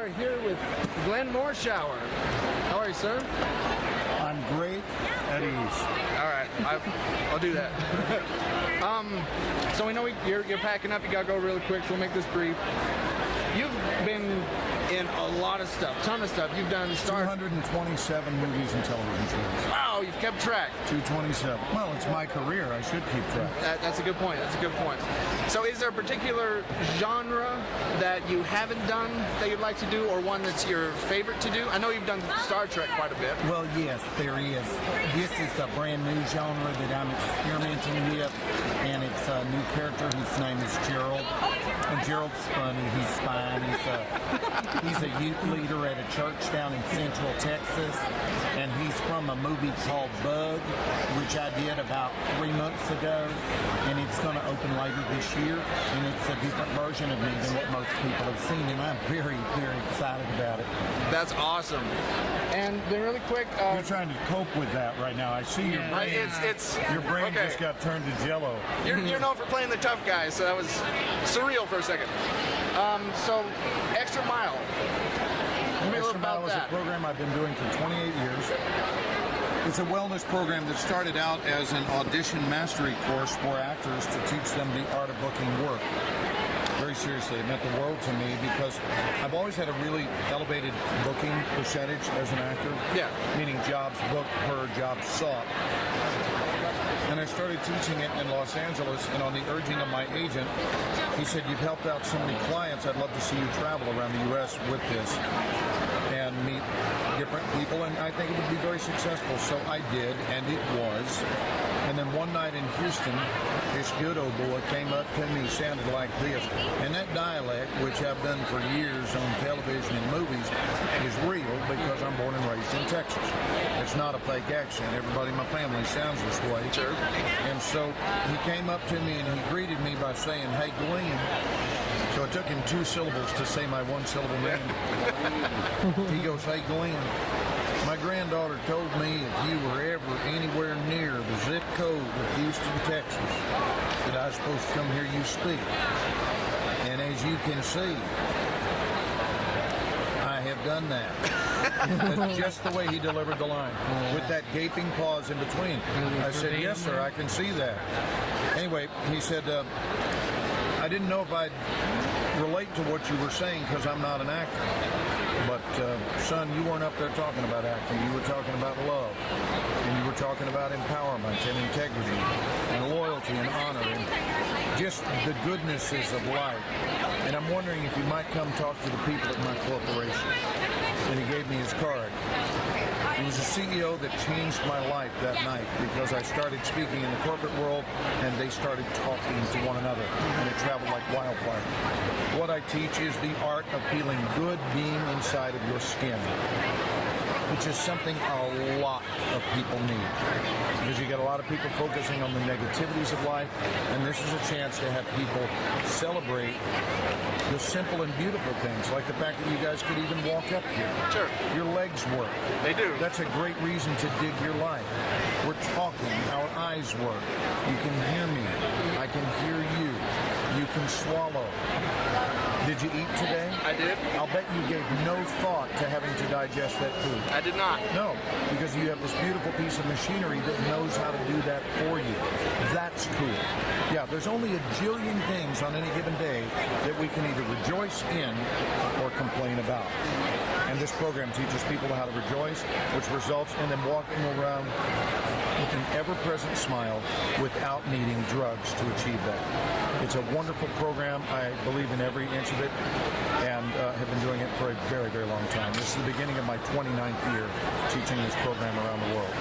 are here with Glenn Morshower. How are you, sir? I'm great, at ease. All right, I'll do that. So we know you're packing up. You gotta go really quick, so we'll make this brief. You've been in a lot of stuff, ton of stuff. You've done 227 movies and television shows. Wow, you've kept track. 227. Well, it's my career. I should keep track. That's a good point. That's a good point. So is there a particular genre that you haven't done that you'd like to do, or one that's your favorite to do? I know you've done Star Trek quite a bit. Well, yes, there is. This is a brand new genre that I'm experimenting with, and it's a new character. His name is Gerald. And Gerald's funny. He's fine. He's a youth leader at a church down in Central Texas, and he's from a movie called Bug, which I did about 3 months ago, and it's going to open later this year, and it's a different version of me than what most people have seen, and I'm very, very excited about it. That's awesome. And then really quick, you're trying to cope with that right now. I see your brain. Your brain okay. just got turned to jello. You're known for playing the tough guy, so that was surreal for a second. So, Extra Mile. Extra Mile is a program I've been doing for 28 years. It's a wellness program that started out as an audition mastery course for actors to teach them the art of booking work. Very seriously, it meant the world to me because I've always had a really elevated booking percentage as an actor. Yeah. Meaning jobs booked per job sought. And I started teaching it in Los Angeles, and on the urging of my agent, he said, "You've helped out so many clients, I'd love to see you travel around the U.S. with this and meet different people, and I think it would be very successful." So I did, and it was. And then one night in Houston, this good old boy came up to me, sounded like this. And that dialect, which I've done for years on television and movies, is real because I'm born and raised in Texas. It's not a fake accent. Everybody in my family sounds this way. Sure. And so he came up to me and he greeted me by saying, "Hey, Glenn." So it took him 2 syllables to say my 1-syllable name. He goes, "Hey, Glenn, my granddaughter told me if you were ever anywhere near the zip code of Houston, Texas, that I was supposed to come hear you speak. And as you can see, I have done that." That's just the way he delivered the line, with that gaping pause in between. I said, "Yes, sir, I can see that." Anyway, he said, "I didn't know if I'd relate to what you were saying because I'm not an actor. But, son, you weren't up there talking about acting. You were talking about love. And you were talking about empowerment and integrity and loyalty and honor and just the goodnesses of life. And I'm wondering if you might come talk to the people at my corporation." And he gave me his card. He was a CEO that changed my life that night because I started speaking in the corporate world and they started talking to one another, and it traveled like wildfire. What I teach is the art of feeling good being inside of your skin, which is something a lot of people need. Because you get a lot of people focusing on the negativities of life, and this is a chance to have people celebrate the simple and beautiful things, like the fact that you guys could even walk up here. Sure. Your legs work. They do. That's a great reason to dig your life. We're talking. Our eyes work. You can hear me. I can hear you. You can swallow. Did you eat today? I did. I'll bet you gave no thought to having to digest that food. I did not. No, because you have this beautiful piece of machinery that knows how to do that for you. That's cool. Yeah, there's only a jillion things on any given day that we can either rejoice in or complain about. And this program teaches people how to rejoice, which results in them walking around with an ever-present smile without needing drugs to achieve that. It's a wonderful program. I believe in every inch of it and have been doing it for a very, very long time. This is the beginning of my 29th year teaching this program around the world.